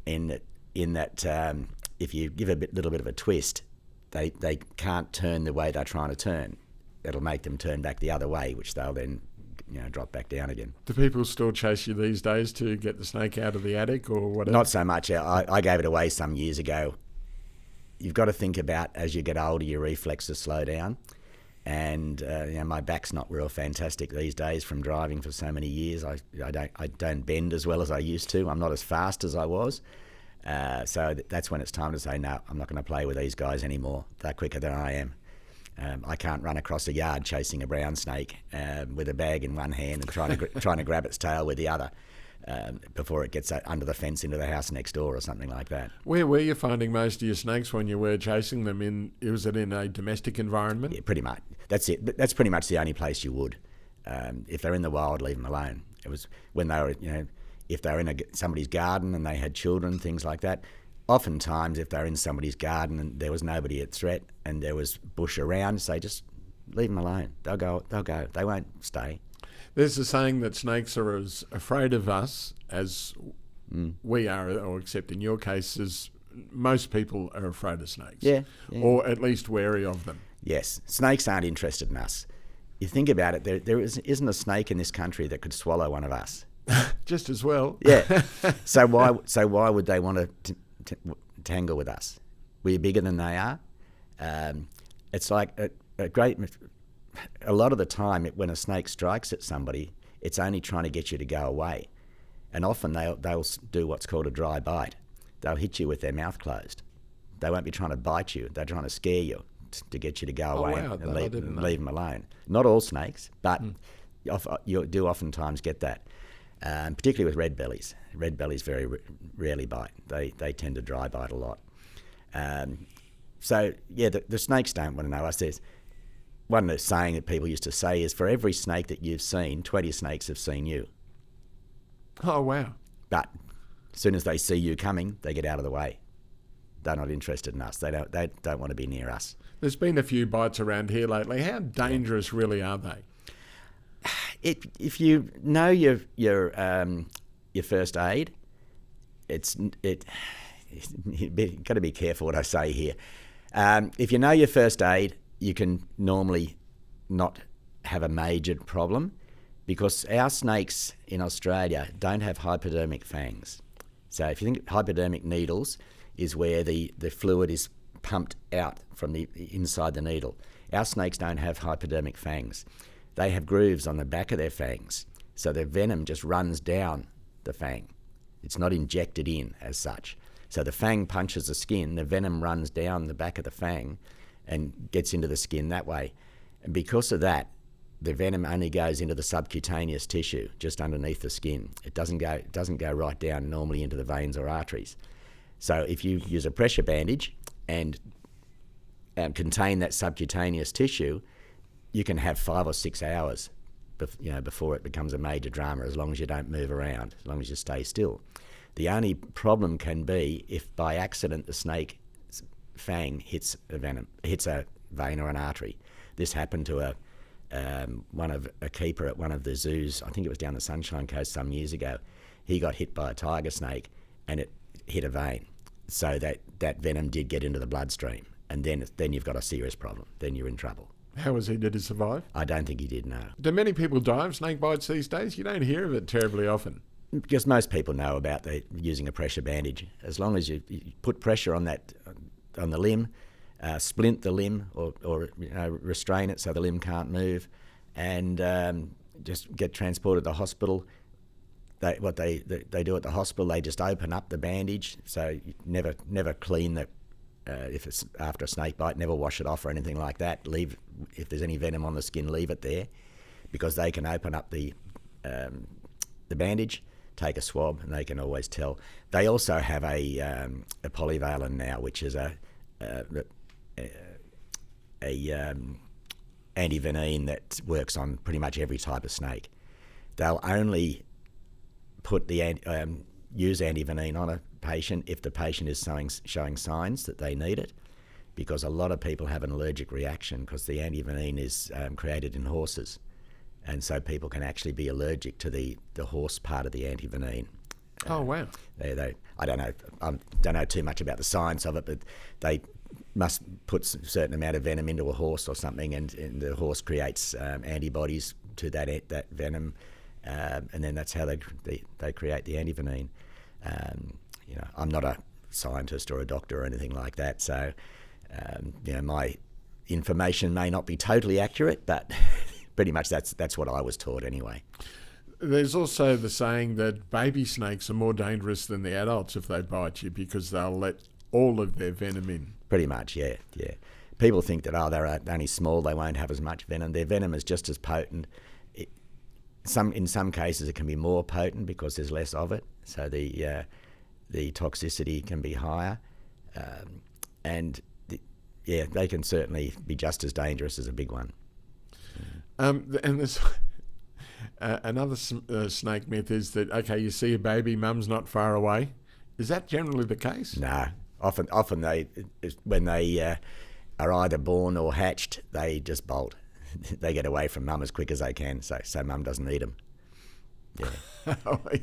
In that if you give a little bit of a twist, they can't turn the way they're trying to turn. It'll make them turn back the other way, which they'll then drop back down again.
Do people still chase you these days to get the snake out of the attic or whatever?
Not so much. I gave it away some years ago. You've got to think about, as you get older, your reflexes slow down. And my back's not real fantastic these days from driving for so many years. I don't bend as well as I used to. I'm not as fast as I was. So that's when it's time to say, no, I'm not going to play with these guys anymore. They're quicker than I am. I can't run across a yard chasing a brown snake with a bag in one hand and trying to grab its tail with the other before it gets under the fence into the house next door or something like that.
Where were you finding most of your snakes when you were chasing them? Was it in a domestic environment?
Yeah, pretty much. That's it. That's pretty much the only place you would. If they're in the wild, leave them alone. It was when they were, if they're in somebody's garden and they had children, things like that. Oftentimes, if they're in somebody's garden and there was nobody at threat and there was bush around, say just leave them alone. They'll go. They won't stay.
There's a saying that snakes are as afraid of us as we are, or except in your case, as most people are afraid of snakes.
Yeah.
Or at least wary of them.
Yes, snakes aren't interested in us. You think about it, there isn't a snake in this country that could swallow one of us.
Just as well.
Yeah. So why would they want to tangle with us? We're bigger than they are. It's like a lot of the time when a snake strikes at somebody, it's only trying to get you to go away. And often they'll do what's called a dry bite. They'll hit you with their mouth closed. They won't be trying to bite you. They're trying to scare you to get you to go away and leave them alone. Not all snakes, but you do oftentimes get that, particularly with red bellies. Red bellies very rarely bite. They tend to dry bite a lot. So, yeah, the snakes don't want to know us. There's one saying that people used to say is, for every snake that you've seen, 20 snakes have seen you.
Oh, wow.
But as soon as they see you coming, they get out of the way. They're not interested in us. They don't want to be near us.
There's been a few bites around here lately. How dangerous really are they?
If you know your first aid, you've got to be careful what I say here. If you know your first aid, you can normally not have a major problem, because our snakes in Australia don't have hypodermic fangs. So if you think hypodermic needles is where the fluid is pumped out from the inside the needle. Our snakes don't have hypodermic fangs. They have grooves on the back of their fangs, so their venom just runs down the fang. It's not injected in as such. So the fang punches the skin, the venom runs down the back of the fang and gets into the skin that way. And because of that, the venom only goes into the subcutaneous tissue, just underneath the skin. It doesn't go right down normally into the veins or arteries. So if you use a pressure bandage and contain that subcutaneous tissue, you can have 5 or 6 hours before it becomes a major drama, as long as you don't move around, as long as you stay still. The only problem can be if by accident the snake's fang hits a vein or an artery. This happened to a keeper at one of the zoos. I think it was down the Sunshine Coast some years ago. He got hit by a tiger snake and it hit a vein. So that venom did get into the bloodstream, and then you've got a serious problem. Then you're in trouble.
How was he? Did he survive?
I don't think he did, no.
Do many people die of snake bites these days? You don't hear of it terribly often.
Because most people know about using a pressure bandage. As long as you put pressure on the limb, splint the limb or restrain it so the limb can't move, and just get transported to the hospital. What they do at the hospital, they just open up the bandage, so you never clean if it's after a snake bite, never wash it off or anything like that. If there's any venom on the skin, leave it there, because they can open up the bandage, take a swab, and they can always tell. They also have a polyvalent now, which is a antivenin that works on pretty much every type of snake. They'll only put use antivenin on a patient if the patient is showing signs that they need it, because a lot of people have an allergic reaction because the antivenin is created in horses, and so people can actually be allergic to the horse part of the antivenin.
Oh wow!
I don't know too much about the science of it, but they must put a certain amount of venom into a horse or something, and the horse creates antibodies to that venom, and then that's how they create the antivenin. I'm not a scientist or a doctor or anything like that, so my information may not be totally accurate, but pretty much that's what I was taught anyway.
There's also the saying that baby snakes are more dangerous than the adults if they bite you, because they'll let all of their venom in.
Pretty much, yeah. People think that, they're only small, they won't have as much venom. Their venom is just as potent. In some cases, it can be more potent because there's less of it, so the toxicity can be higher, and they can certainly be just as dangerous as a big one.
And there's another snake myth is that, okay, you see a baby, mum's not far away. Is that generally the case?
No. Often when they are either born or hatched, they just bolt. They get away from mum as quick as they can, so mum doesn't eat them. Yeah.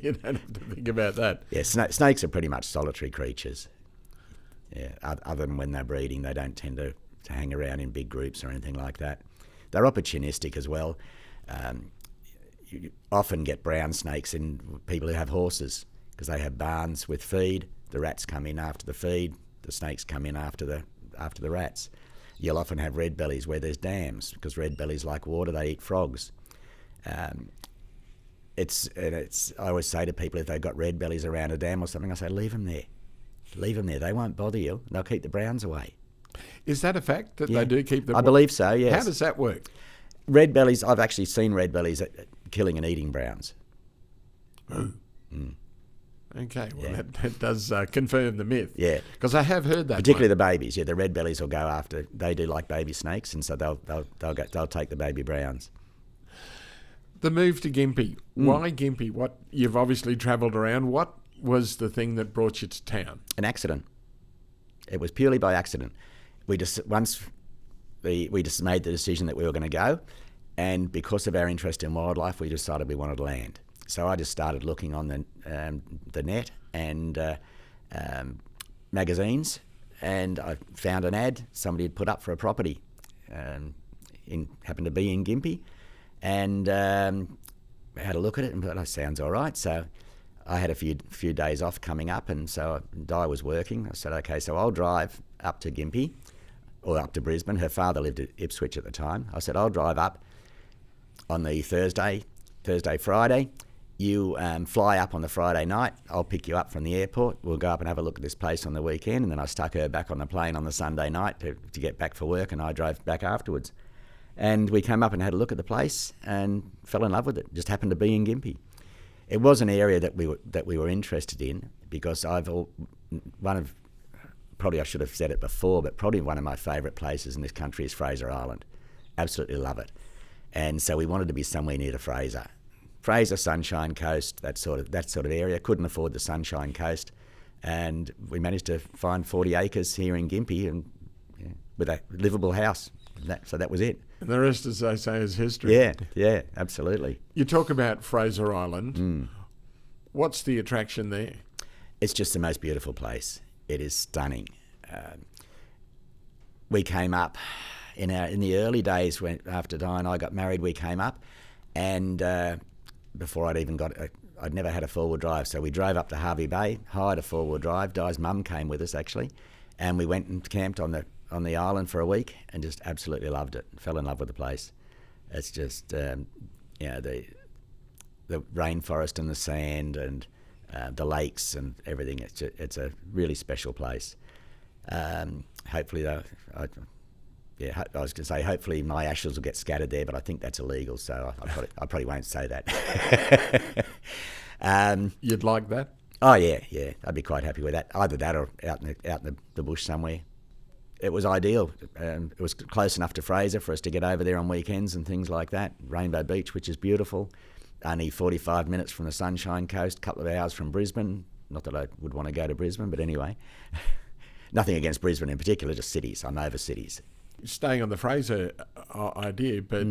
You don't have to think about that.
Yeah, snakes are pretty much solitary creatures. Yeah, other than when they're breeding, they don't tend to hang around in big groups or anything like that. They're opportunistic as well. You often get brown snakes in people who have horses, because they have barns with feed. The rats come in after the feed. The snakes come in after the rats. You'll often have red bellies where there's dams, because red bellies like water. They eat frogs. I always say to people, if they've got red bellies around a dam or something, I say, leave them there. Leave them there. They won't bother you. They'll keep the browns away.
Is that a fact that they do keep them?
I believe so, yes.
How does that work?
Red bellies, I've actually seen red bellies killing and eating browns.
Oh. Okay, well, that does confirm the myth.
Yeah.
Because I have heard that.
Particularly the babies. Yeah, the red bellies will go after, they do like baby snakes, and so they'll take the baby browns.
The move to Gympie. Why Gympie? What, you've obviously travelled around. What was the thing that brought you to town?
An accident. It was purely by accident. We just made the decision that we were going to go, and because of our interest in wildlife, we decided we wanted land. So I just started looking on the net and magazines, and I found an ad somebody had put up for a property, happened to be in Gympie, and had a look at it and thought, that sounds all right. So I had a few days off coming up, and so Di was working. I said, okay, so I'll drive up to Gympie, or up to Brisbane. Her father lived at Ipswich at the time. I said, I'll drive up on the Thursday, Friday. You fly up on the Friday night. I'll pick you up from the airport. We'll go up and have a look at this place on the weekend. And then I stuck her back on the plane on the Sunday night to get back for work, and I drove back afterwards. And we came up and had a look at the place and fell in love with it. Just happened to be in Gympie. It was an area that we were interested in, because probably I should have said it before, but probably one of my favourite places in this country is Fraser Island. Absolutely love it. And so we wanted to be somewhere near the Fraser, Sunshine Coast, that sort of area. Couldn't afford the Sunshine Coast, and we managed to find 40 acres here in Gympie, and with a livable house. So that was it.
And the rest, as they say, is history.
Yeah, absolutely.
You talk about Fraser Island. What's the attraction there?
It's just the most beautiful place. It is stunning. We came up in the early days after Di and I got married. We came up, and before I'd never had a four-wheel drive, so we drove up to Hervey Bay, hired a four-wheel drive. Di's mum came with us actually, and we went and camped on the island for a week and just absolutely loved it. Fell in love with the place. It's just the rainforest and the sand and the lakes and everything. It's a really special place. Hopefully, though, I was going to say hopefully my ashes will get scattered there, but I think that's illegal, so I probably won't say that.
You'd like that?
Oh yeah, I'd be quite happy with that. Either that or out in the bush somewhere. It was ideal. It was close enough to Fraser for us to get over there on weekends and things like that. Rainbow Beach, which is beautiful. Only 45 minutes from the Sunshine Coast, a couple of hours from Brisbane. Not that I would want to go to Brisbane, but anyway. Nothing against Brisbane in particular, just cities. I'm over cities.
Staying on the Fraser idea, but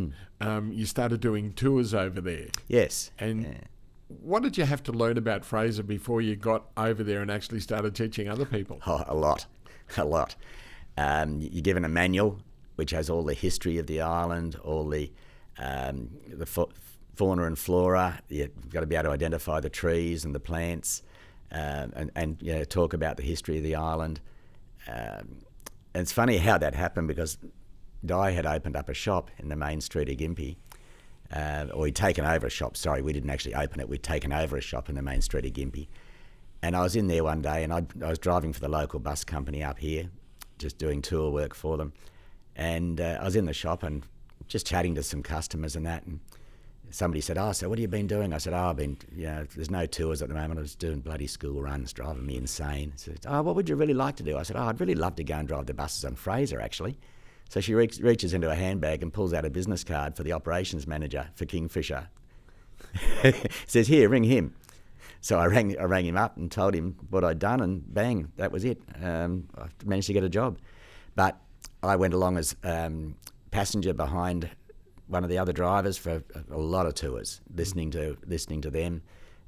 you started doing tours over there.
Yes.
And what did you have to learn about Fraser before you got over there and actually started teaching other people?
Oh, a lot. You're given a manual which has all the history of the island, all the fauna and flora. You've got to be able to identify the trees and the plants, and talk about the history of the island. And it's funny how that happened, because Di had opened up a shop in the main street of Gympie, or he'd taken over a shop. Sorry, we didn't actually open it. We'd taken over a shop in the main street of Gympie. And I was in there one day, and I was driving for the local bus company up here, just doing tour work for them. And I was in the shop and just chatting to some customers and that. And somebody said, "Oh, so what have you been doing?" I said, "Oh, I've been, there's no tours at the moment. I was doing bloody school runs, driving me insane." She said, "Oh, what would you really like to do?" I said, "Oh, I'd really love to go and drive the buses on Fraser, actually." So she reaches into her handbag and pulls out a business card for the operations manager for Kingfisher. Says, "Here, ring him." So I rang him up and told him what I'd done, and bang, that was it. I managed to get a job. But I went along as passenger behind one of the other drivers for a lot of tours, listening to them,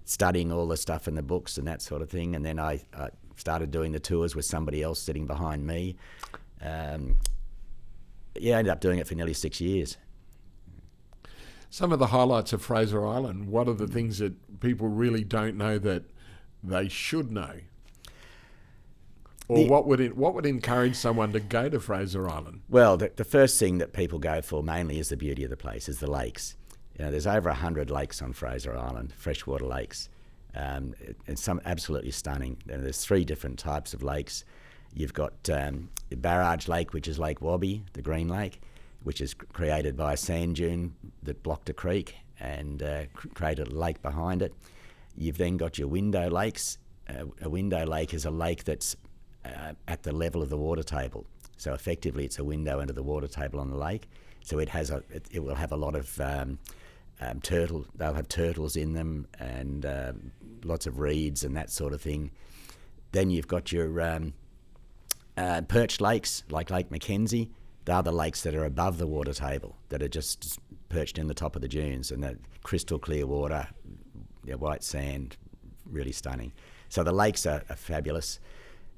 studying all the stuff in the books and that sort of thing. And then I started doing the tours with somebody else sitting behind me. I ended up doing it for nearly 6 years.
Some of the highlights of Fraser Island, what are the things that people really don't know that they should know? Or what would encourage someone to go to Fraser Island?
Well, the first thing that people go for mainly is the beauty of the place, is the lakes. There's over 100 lakes on Fraser Island, freshwater lakes. It's some absolutely stunning. There's 3 different types of lakes. You've got Barrage Lake, which is Lake Wabi, the Green Lake, which is created by a sand dune that blocked a creek and created a lake behind it. You've then got your window lakes. A window lake is a lake that's at the level of the water table. So effectively it's a window into the water table on the lake. So it will have a lot of they'll have turtles in them, and lots of reeds and that sort of thing. Then you've got your perched lakes, like Lake Mackenzie. They're the lakes that are above the water table, that are just perched in the top of the dunes, and the crystal clear water, white sand, really stunning. So the lakes are fabulous.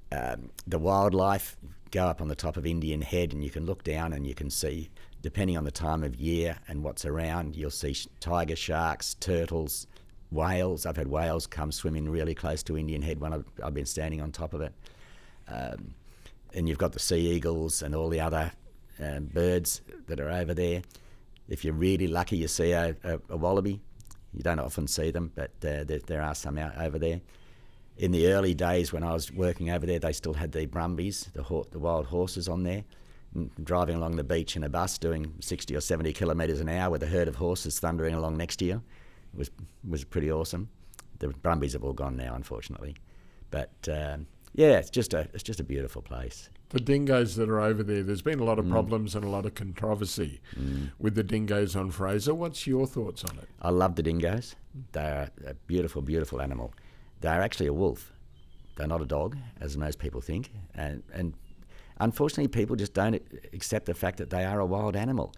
The wildlife, go up on the top of Indian Head and you can look down and you can see, depending on the time of year and what's around, you'll see tiger sharks, turtles, whales. I've had whales come swimming really close to Indian Head when I've been standing on top of it. And you've got the sea eagles and all the other birds that are over there. If you're really lucky, you see a wallaby. You don't often see them, but there are some out over there. In the early days when I was working over there, they still had the brumbies, the wild horses on there. And driving along the beach in a bus doing 60 or 70 kilometres an hour with a herd of horses thundering along next to you was pretty awesome. The brumbies have all gone now, unfortunately. But it's just a beautiful place.
The dingoes that are over there, there's been a lot of problems and a lot of controversy with the dingoes on Fraser. What's your thoughts on it?
I love the dingoes. They're a beautiful, beautiful animal. They're actually a wolf. They're not a dog, as most people think. And unfortunately, people just don't accept the fact that they are a wild animal.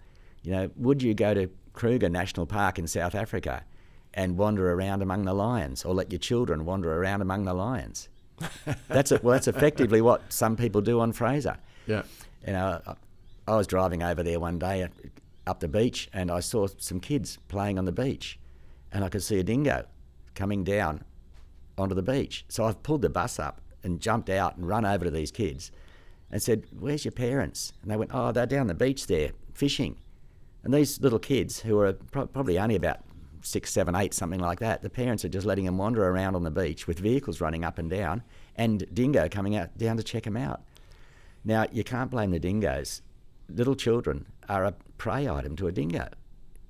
Would you go to Kruger National Park in South Africa and wander around among the lions, or let your children wander around among the lions? That's effectively what some people do on Fraser.
Yeah.
I was driving over there one day up the beach, and I saw some kids playing on the beach, and I could see a dingo coming down onto the beach. So I've pulled the bus up and jumped out and run over to these kids and said, "Where's your parents?" And they went, "Oh, they're down the beach there fishing." And these little kids, who are probably only about 6, 7, 8, something like that, the parents are just letting them wander around on the beach with vehicles running up and down, and dingo coming out down to check them out. Now, you can't blame the dingoes. Little children are a prey item to a dingo.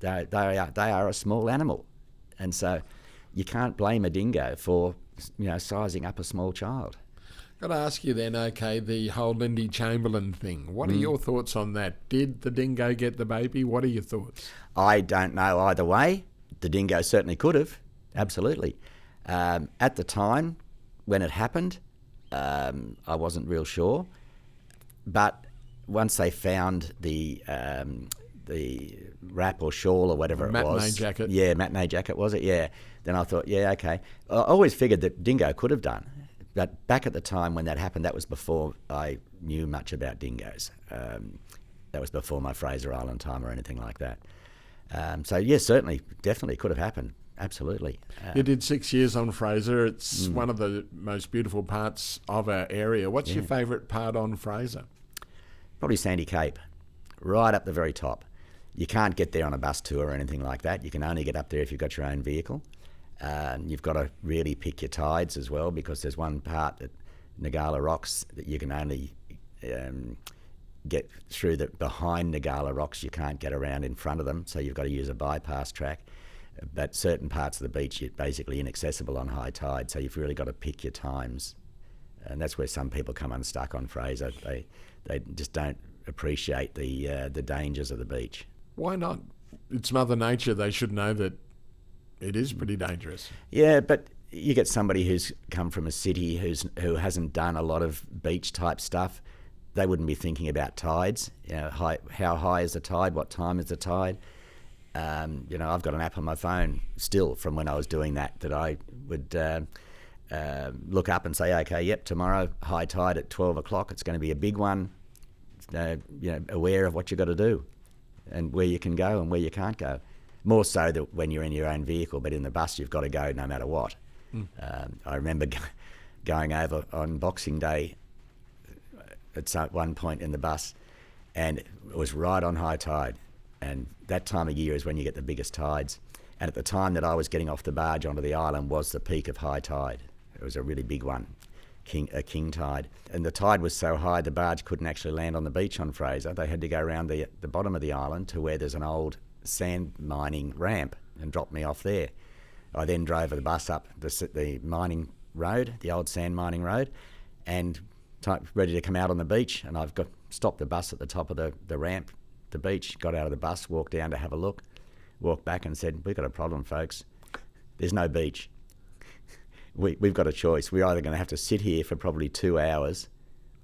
They are a small animal. And so you can't blame a dingo for, sizing up a small child.
Got to ask you then, okay, the whole Lindy Chamberlain thing. What are your thoughts on that? Did the dingo get the baby? What are your thoughts?
I don't know either way. The dingo certainly could have, absolutely. At the time when it happened, I wasn't real sure. But once they found the wrap or shawl or whatever it was.
Matinee jacket.
Yeah, matinee jacket, was it? Yeah. Then I thought, yeah, okay. I always figured that dingo could have done. But back at the time when that happened, that was before I knew much about dingoes. That was before my Fraser Island time or anything like that. So, yes, certainly, definitely could have happened. Absolutely.
You did 6 years on Fraser. It's one of the most beautiful parts of our area. What's your favourite part on Fraser?
Probably Sandy Cape, right up the very top. You can't get there on a bus tour or anything like that. You can only get up there if you've got your own vehicle. You've got to really pick your tides as well, because there's one part at Nagala Rocks that you can only get through behind Nagala Rocks. You can't get around in front of them, so you've got to use a bypass track. But certain parts of the beach are basically inaccessible on high tide, so you've really got to pick your times. And that's where some people come unstuck on Fraser. They just don't appreciate the dangers of the beach.
Why not? It's Mother Nature. They should know that it is pretty dangerous.
Yeah, but you get somebody who's come from a city who hasn't done a lot of beach type stuff. They wouldn't be thinking about tides. How high is the tide? What time is the tide? I've got an app on my phone still from when I was doing that I would look up and say, okay, yep, tomorrow high tide at 12 o'clock. It's going to be a big one. Aware of what you've got to do and where you can go and where you can't go. More so that when you're in your own vehicle, but in the bus you've got to go no matter what. I remember going over on Boxing Day at one point in the bus, and it was right on high tide. And that time of year is when you get the biggest tides. And at the time that I was getting off the barge onto the island was the peak of high tide. It was a really big one, a king tide. And the tide was so high the barge couldn't actually land on the beach on Fraser. They had to go around the bottom of the island to where there's an old sand mining ramp and drop me off there. I then drove the bus up the mining road, the old sand mining road, and ready to come out on the beach. And I've stopped the bus at the top of the ramp, the beach, got out of the bus, walked down to have a look, walked back and said, we've got a problem, folks. There's no beach. We've got a choice. We're either going to have to sit here for probably 2 hours,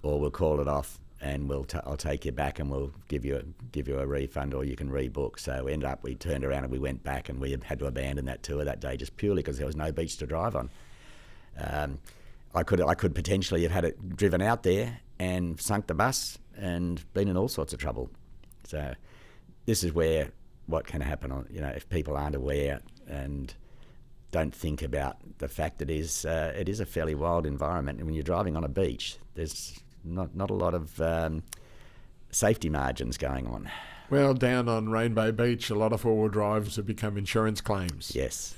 or we'll call it off and I'll take you back and we'll give you a refund, or you can rebook. So we turned around and we went back, and we had to abandon that tour that day just purely because there was no beach to drive on. I could potentially have had it driven out there and sunk the bus and been in all sorts of trouble. So this is where what can happen if people aren't aware and don't think about the fact that it is a fairly wild environment. And when you're driving on a beach, there's not a lot of safety margins going on.
Well, down on Rainbow Beach, a lot of four-wheel drives have become insurance claims.
Yes.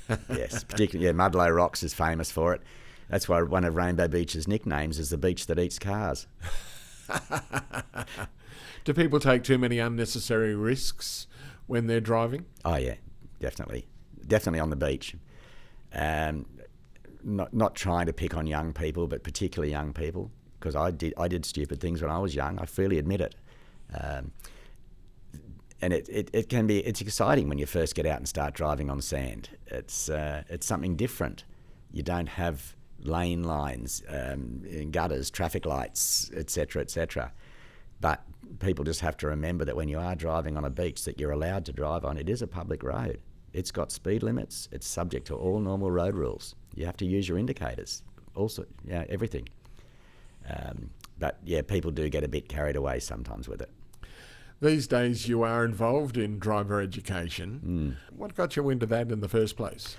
Particularly, Mudlow Rocks is famous for it. That's why one of Rainbow Beach's nicknames is the beach that eats cars.
Do people take too many unnecessary risks when they're driving?
Oh yeah, definitely on the beach. Not trying to pick on young people, but particularly young people, because I did stupid things when I was young. I freely admit it. And it's exciting when you first get out and start driving on sand. It's something different. You don't have lane lines, gutters, traffic lights, etc. But people just have to remember that when you are driving on a beach that you're allowed to drive on, it is a public road. It's got speed limits. It's subject to all normal road rules. You have to use your indicators, also, everything. But people do get a bit carried away sometimes with it.
These days you are involved in driver education. What got you into that in the first place?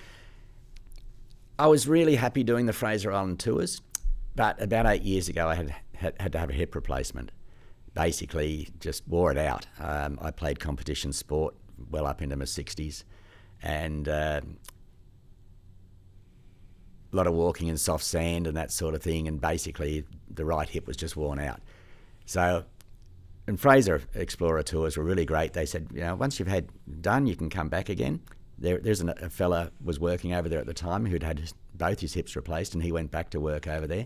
I was really happy doing the Fraser Island tours, but about 8 years ago I had to have a hip replacement. Basically just wore it out. I played competition sport well up into my 60s, and a lot of walking in soft sand and that sort of thing, and basically the right hip was just worn out. So, and Fraser Explorer tours were really great. They said, once you've had done, you can come back again. There's a fella was working over there at the time who'd had both his hips replaced, and he went back to work over there.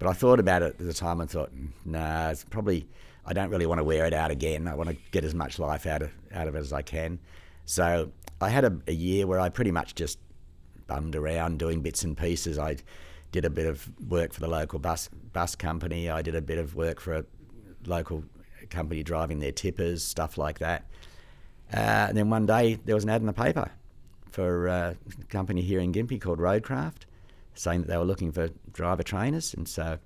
But I thought about it at the time and thought, nah, it's probably, I don't really want to wear it out again. I want to get as much life out of it as I can. So I had a year where I pretty much just bummed around doing bits and pieces. I did a bit of work for the local bus company. I did a bit of work for a local company driving their tippers, stuff like that. And then one day there was an ad in the paper for a company here in Gympie called Roadcraft, saying that they were looking for driver trainers. And so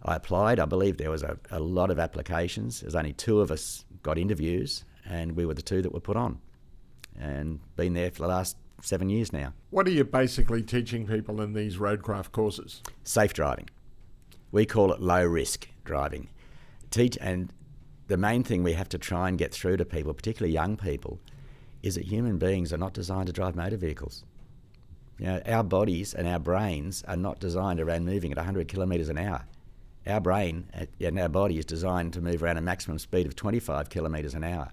I applied. I believe there was a lot of applications. There's only 2 of us got interviews, and we were the 2 that were put on, and been there for the last 7 years now.
What are you basically teaching people in these roadcraft courses?
Safe driving. We call it low risk driving. And the main thing we have to try and get through to people, particularly young people, is that human beings are not designed to drive motor vehicles. Our bodies and our brains are not designed around moving at 100 kilometres an hour. Our brain and our body is designed to move around a maximum speed of 25 kilometres an hour.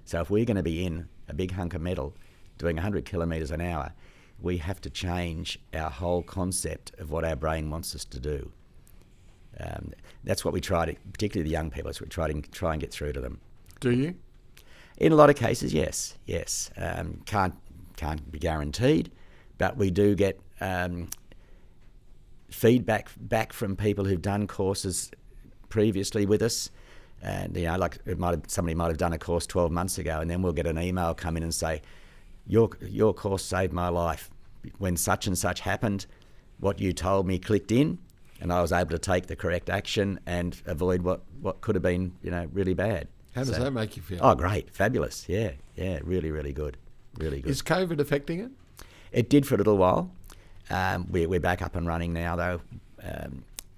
So if we're going to be in a big hunk of metal doing 100 kilometres an hour, we have to change our whole concept of what our brain wants us to do. That's what we try to, particularly the young people, so we try and get through to them.
Do you?
In a lot of cases, yes. Can't be guaranteed, but we do get feedback back from people who've done courses previously with us. And like somebody might have done a course 12 months ago, and then we'll get an email come in and say, your course saved my life. When such and such happened, what you told me clicked in, and I was able to take the correct action and avoid what could have been really bad.
How does that make you feel?
Oh, great, fabulous, yeah, really, really good, really good.
Is COVID affecting it?
It did for a little while. We're back up and running now, though.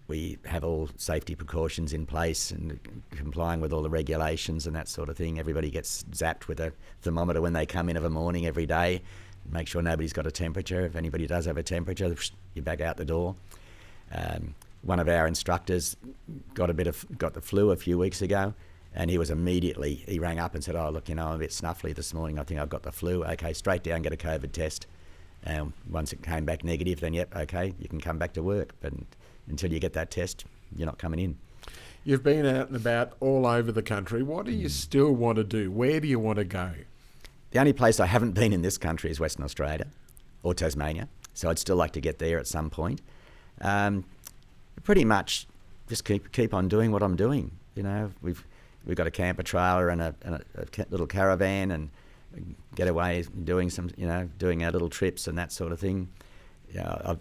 We have all safety precautions in place and complying with all the regulations and that sort of thing. Everybody gets zapped with a thermometer when they come in of a morning every day. Make sure nobody's got a temperature. If anybody does have a temperature, you're back out the door. One of our instructors got the flu a few weeks ago, and he rang up and said, "Oh, look, I'm a bit snuffly this morning. I think I've got the flu." Okay, straight down, get a COVID test. And once it came back negative, then yep, okay, you can come back to work. But until you get that test, you're not coming in.
You've been out and about all over the country. What do you still want to do? Where do you want to go?
The only place I haven't been in this country is Western Australia or Tasmania, so I'd still like to get there at some point. Pretty much just keep on doing what I'm doing. We've got a camper trailer and a little caravan, and get away doing doing our little trips and that sort of thing. I've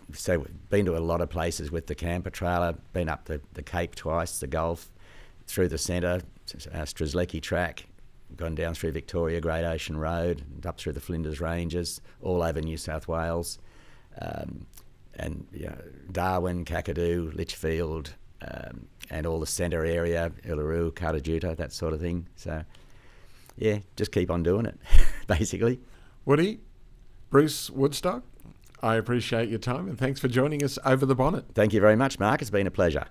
been to a lot of places with the camper trailer, been up the Cape twice, the Gulf, through the centre, Strzelecki track, gone down through Victoria, Great Ocean Road, and up through the Flinders Ranges, all over New South Wales, and Darwin, Kakadu, Litchfield, and all the centre area, Uluru, Cartajuta, that sort of thing. So, yeah, just keep on doing it, basically.
Woody, Bruce Woodstock, I appreciate your time, and thanks for joining us over the bonnet.
Thank you very much, Mark. It's been a pleasure.